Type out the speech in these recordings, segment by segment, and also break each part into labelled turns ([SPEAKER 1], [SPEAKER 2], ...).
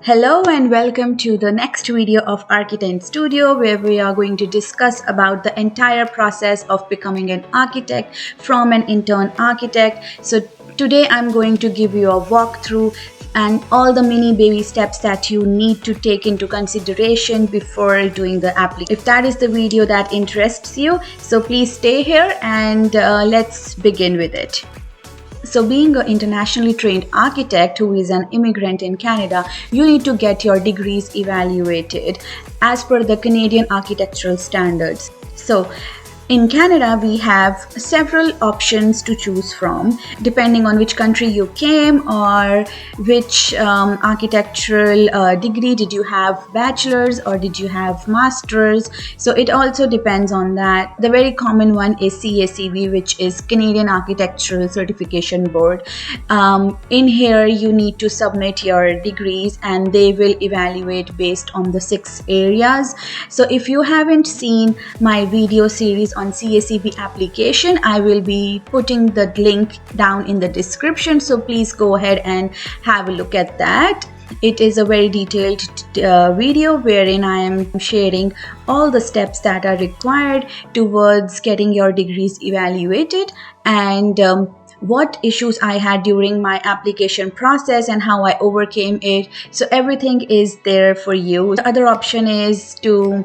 [SPEAKER 1] Hello and welcome to the next video of Architect Studio, where we are going to discuss about the entire process of becoming an architect from an intern architect. So today I'm going to give you a walkthrough and all the mini baby steps that you need to take into consideration before doing the application. If that is the video that interests you, so please stay here and let's begin with it. So being an internationally trained architect who is an immigrant in Canada, you need to get your degrees evaluated as per the Canadian architectural standards. So in Canada, we have several options to choose from depending on which country you came or which architectural degree. Did you have bachelor's or did you have master's? So it also depends on that. The very common one is CACB, which is Canadian Architectural Certification Board. In here, you need to submit your degrees and they will evaluate based on the 6 areas. So if you haven't seen my video series on CACB application, I will be putting the link down in the description, so please go ahead and have a look at that. It is a very detailed video wherein I am sharing all the steps that are required towards getting your degrees evaluated and what issues I had during my application process and how I overcame it. So everything is there for you. The other option is to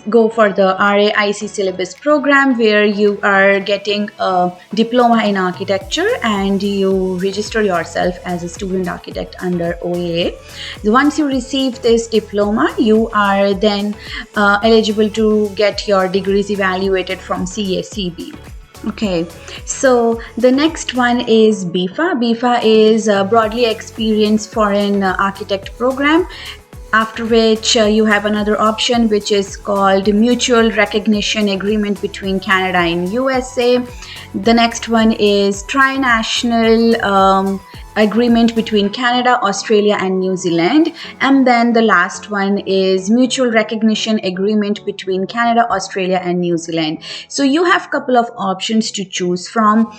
[SPEAKER 1] go for the RAIC syllabus program, where you are getting a diploma in architecture and you register yourself as a student architect under OAA. Once you receive this diploma, you are then eligible to get your degrees evaluated from CACB. Okay, so the next one is BIFA. BIFA is a broadly experienced foreign architect program, after which you have another option which is called Mutual Recognition Agreement between Canada and USA. The next one is Trinational Agreement between Canada, Australia and New Zealand, and then the last one is Mutual Recognition Agreement between Canada, Australia and New Zealand. So you have a couple of options to choose from.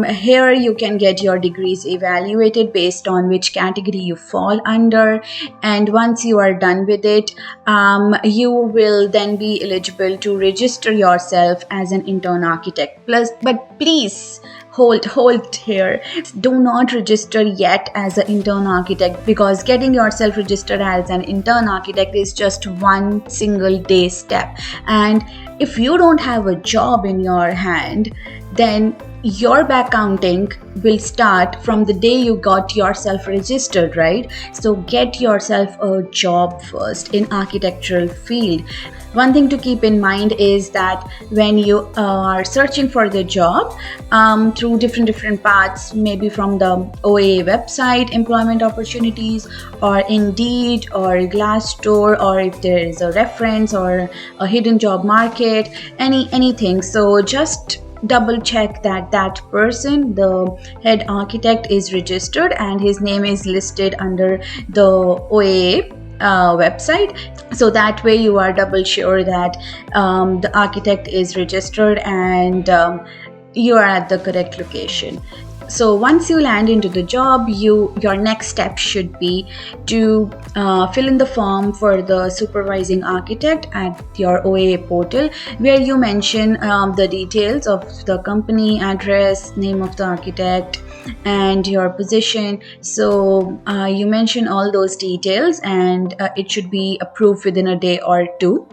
[SPEAKER 1] Here you can get your degrees evaluated based on which category you fall under, and once you are done with it, you will then be eligible to register yourself as an intern architect. But please hold here, do not register yet as an intern architect, because getting yourself registered as an intern architect is just one single day step, and if you don't have a job in your hand, then your back counting will start from the day you got yourself registered, right? So get yourself a job first in architectural field. One thing to keep in mind is that when you are searching for the job through different paths, maybe from the OAA website, employment opportunities, or Indeed or Glassdoor, or if there is a reference or a hidden job market, anything. So just double check that that person, the head architect, is registered and his name is listed under the OAA website, so that way you are double sure that the architect is registered and you are at the correct location. So once you land into the job, your next step should be to fill in the form for the supervising architect at your OAA portal, where you mention the details of the company, address, name of the architect, and your position. So you mention all those details and it should be approved within a day or 2.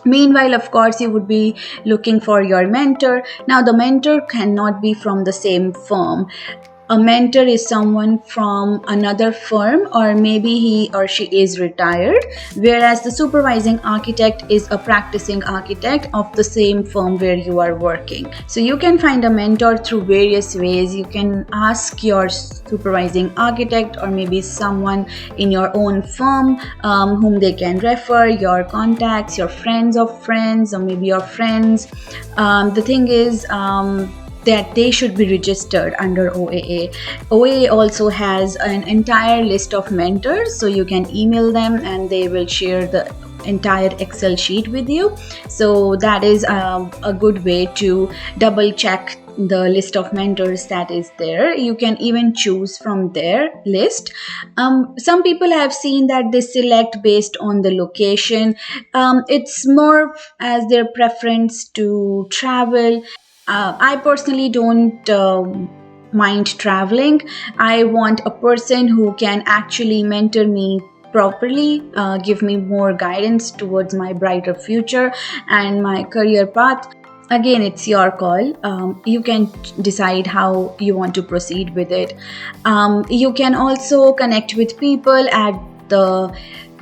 [SPEAKER 1] Meanwhile, of course, you would be looking for your mentor. Now, the mentor cannot be from the same firm. A mentor is someone from another firm, or maybe he or she is retired, whereas the supervising architect is a practicing architect of the same firm where you are working. So you can find a mentor through various ways. You can ask your supervising architect or maybe someone in your own firm whom they can refer, your contacts, your friends of friends, or maybe your friends. The thing is, that they should be registered under OAA. OAA also has an entire list of mentors, so you can email them and they will share the entire Excel sheet with you. So that is a good way to double check the list of mentors that is there. You can even choose from their list. Some people have seen that they select based on the location. It's more as their preference to travel. I personally don't mind traveling. I want a person who can actually mentor me properly, give me more guidance towards my brighter future and my career path. Again, it's your call. You can decide how you want to proceed with it. You can also connect with people at the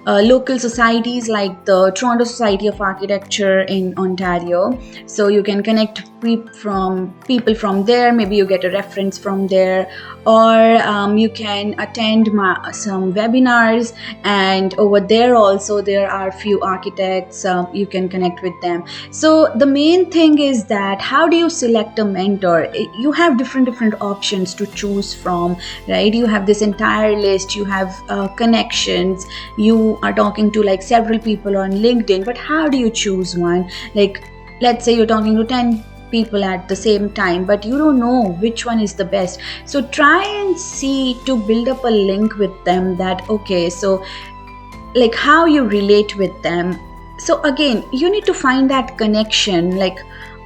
[SPEAKER 1] local societies like the Toronto Society of Architecture in Ontario. So you can connect people from there. Maybe you get a reference from there, or you can attend some webinars, and over there also there are few architects. You can connect with them. So the main thing is that how do you select a mentor? You have different options to choose from, right? You have this entire list, you have connections, you are talking to like several people on LinkedIn, but how do you choose one? Like, let's say you're talking to 10 people at the same time, but you don't know which one is the best. So try and see to build up a link with them, that okay, so like how you relate with them. So again, you need to find that connection, like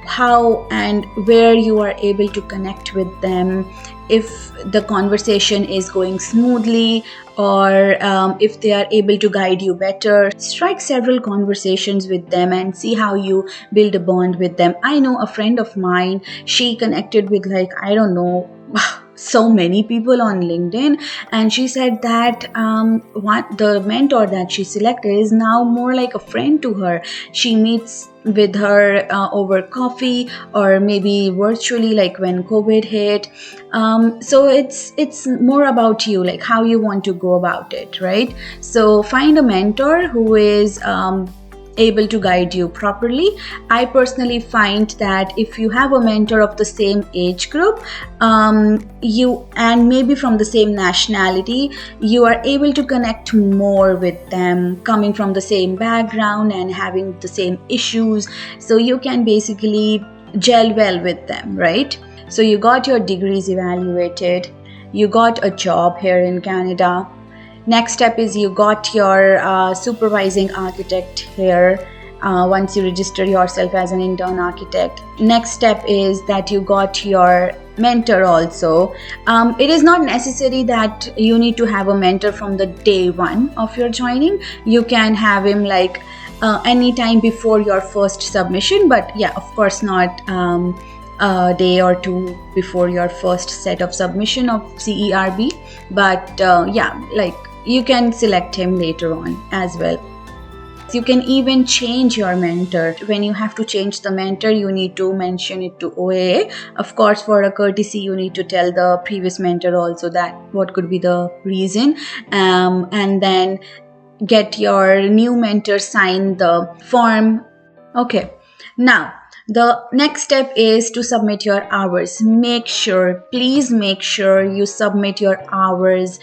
[SPEAKER 1] how and where you are able to connect with them, if the conversation is going smoothly, or if they are able to guide you better. Strike several conversations with them and see how you build a bond with them. I know a friend of mine, she connected with like, I don't know, so many people on LinkedIn, and she said that what the mentor that she selected is now more like a friend to her. She meets with her over coffee or maybe virtually, like when COVID hit. So it's more about you, like how you want to go about it, right? So find a mentor who is able to guide you properly. I personally find that if you have a mentor of the same age group, you and maybe from the same nationality, you are able to connect more with them, coming from the same background and having the same issues. So you can basically gel well with them, right? So you got your degrees evaluated, you got a job here in Canada. Next step is you got your supervising architect here once you register yourself as an intern architect. Next step is that you got your mentor also. It is not necessary that you need to have a mentor from the day one of your joining. You can have him like anytime before your first submission, but yeah, of course not a day or two before your first set of submission of CERB. But yeah, like you can select him later on as well. You can even change your mentor. When you have to change the mentor, you need to mention it to OAA. Of course, for a courtesy, you need to tell the previous mentor also that what could be the reason, and then get your new mentor sign the form. Okay, now the next step is to submit your hours. Please make sure you submit your hours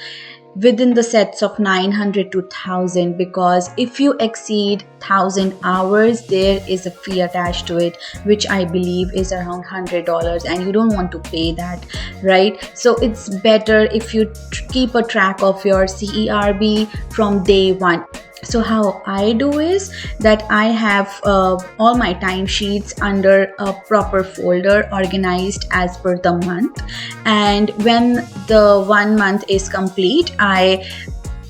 [SPEAKER 1] within the sets of 900 to 1000, because if you exceed 1000 hours, there is a fee attached to it, which I believe is around $100, and you don't want to pay that, right? So it's better if you keep a track of your CERB from day one. So how I do is that I have all my timesheets under a proper folder organized as per the month, and when the 1 month is complete, I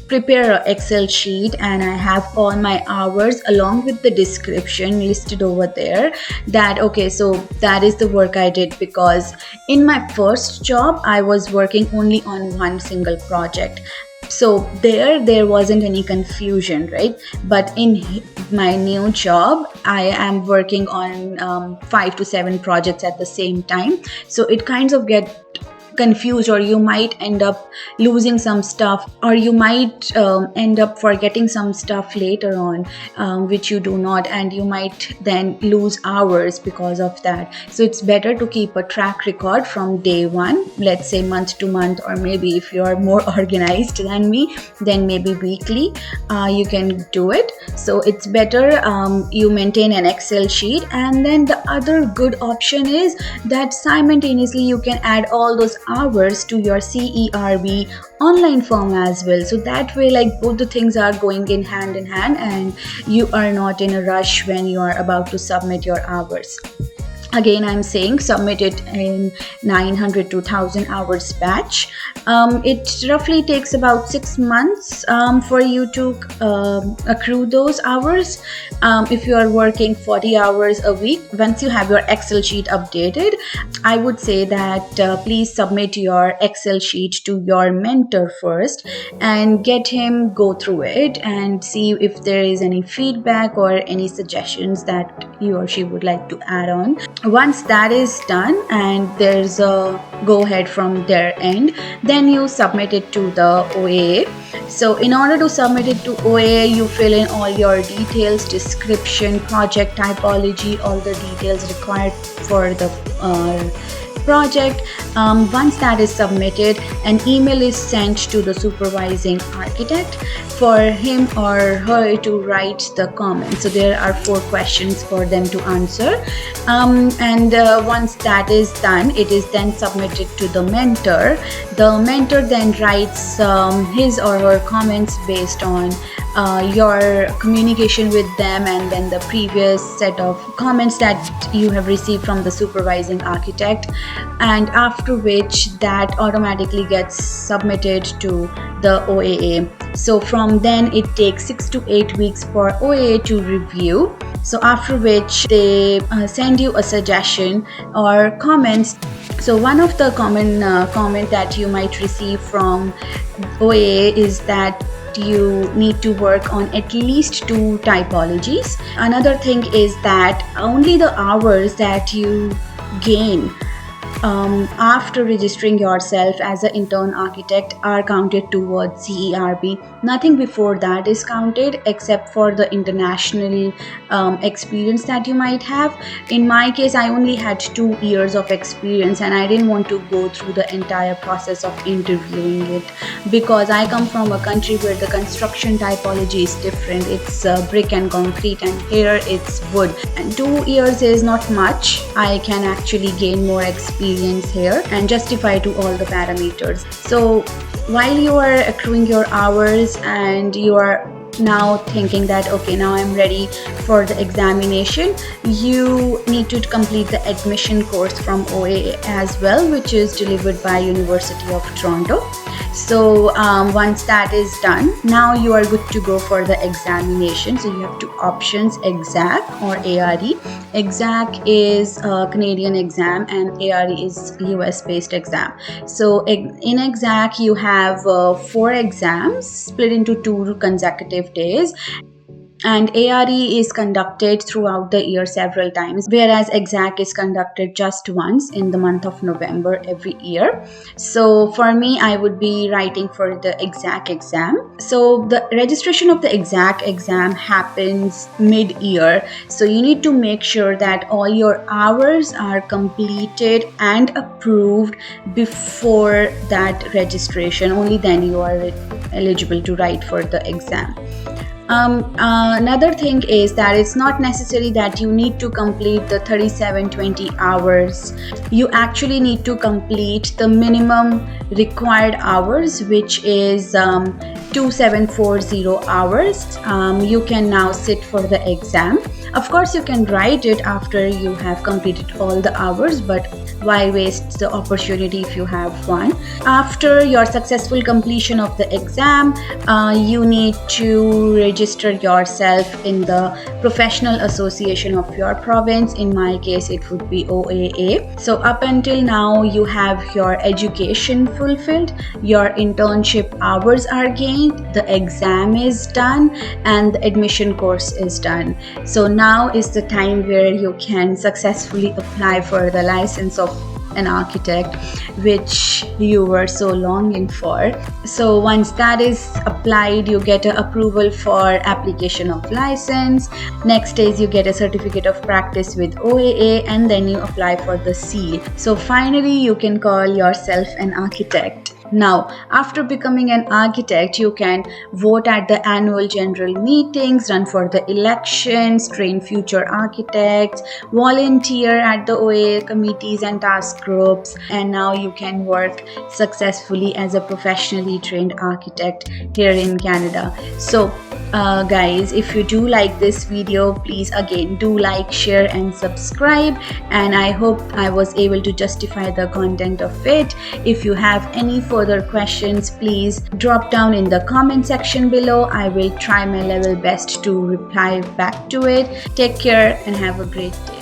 [SPEAKER 1] prepare an Excel sheet and I have all my hours along with the description listed over there, that okay, so that is the work I did, because in my first job I was working only on one single project. So there wasn't any confusion, right? But in my new job, I am working on 5 to 7 projects at the same time. So it kind of confused, or you might end up losing some stuff, or you might end up forgetting some stuff later on, which you do not, and you might then lose hours because of that. So it's better to keep a track record from day one, let's say month to month, or maybe if you are more organized than me, then maybe weekly you can do it. So it's better you maintain an Excel sheet. And then the other good option is that simultaneously you can add all those hours to your CERB online form as well. So that way, like, both the things are going in hand, and you are not in a rush when you are about to submit your hours. Again, I'm saying submit it in 900 to 1000 hours batch. It roughly takes about 6 months for you to accrue those hours. If you are working 40 hours a week, once you have your Excel sheet updated, I would say that please submit your Excel sheet to your mentor first and get him go through it and see if there is any feedback or any suggestions that he or she would like to add on. Once that is done and there's a go ahead from their end, then you submit it to the OAA. So in order to submit it to OAA, you fill in all your details, description, project typology, all the details required for the project. Once that is submitted, an email is sent to the supervising architect for him or her to write the comments. So there are 4 questions for them to answer, and once that is done, it is then submitted to the mentor. The mentor then writes his or her comments based on your communication with them, and then the previous set of comments that you have received from the supervising architect, and after which that automatically gets submitted to the OAA. So from then it takes 6 to 8 weeks for OAA to review. So after which they send you a suggestion or comments. So one of the common comment that you might receive from OAA is that you need to work on at least 2 typologies. Another thing is that only the hours that you gain after registering yourself as an intern architect are counted towards CERB. Nothing before that is counted except for the international experience that you might have. In my case, I only had 2 years of experience, and I didn't want to go through the entire process of interviewing it, because I come from a country where the construction typology is different. It's brick and concrete, and here it's wood, and 2 years is not much. I can actually gain more experience here and justify to all the parameters. So while you are accruing your hours and you are now thinking that okay, now I'm ready for the examination, you need to complete the admission course from OAA as well, which is delivered by University of Toronto. So once that is done, now you are good to go for the examination. So you have 2 options, EXAC or ARE. EXAC is a Canadian exam and ARE is US based exam. So in EXAC you have 4 exams split into 2 consecutive days, and ARE is conducted throughout the year several times, whereas EXAC is conducted just once in the month of November every year. So for me, I would be writing for the EXAC exam. So the registration of the EXAC exam happens mid-year. So you need to make sure that all your hours are completed and approved before that registration. Only then you are eligible to write for the exam. Another thing is that it's not necessary that you need to complete the 3720 hours. You actually need to complete the minimum required hours, which is 2740 hours. You can now sit for the exam. Of course, you can write it after you have completed all the hours, but why waste the opportunity if you have one? After your successful completion of the exam, you need to register yourself in the professional association of your province. In my case, it would be OAA. So up until now, you have your education fulfilled, your internship hours are gained, the exam is done, and the admission course is done. So now is the time where you can successfully apply for the license of an architect, which you were so longing for. So once that is applied, you get an approval for application of license. Next is you get a certificate of practice with OAA, and then you apply for the seal. So finally you can call yourself an architect. Now, after becoming an architect, you can vote at the annual general meetings, run for the elections, train future architects, volunteer at the OA committees and task groups, and now you can work successfully as a professionally trained architect here in Canada. So, guys, if you do like this video, please again do like, share and subscribe, and I hope I was able to justify the content of it. If you have any further questions, please drop down in the comment section below. I will try my level best to reply back to it. Take care and have a great day.